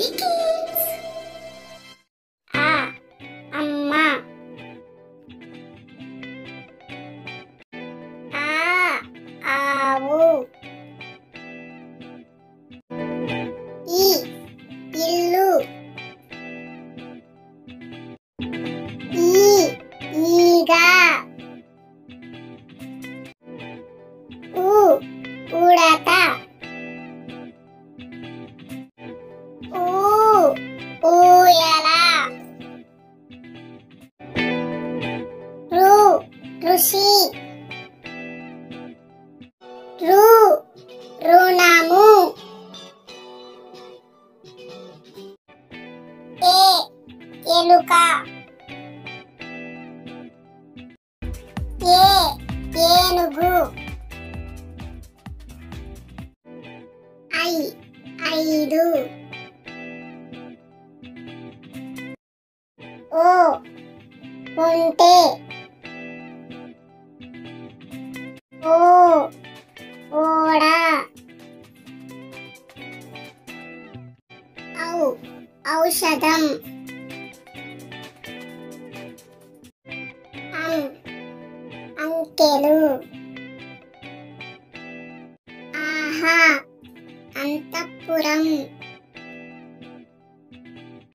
Silly Kids. A. Amma. A. Avu. I. Illu. Iga. Udata. Uyala. Rushi. Runamu. Eluka. Énugu. ఐదు. ఒంటె. ఓడ. ఔషధం. అంకెలు. ఆహా అంతఃపురం.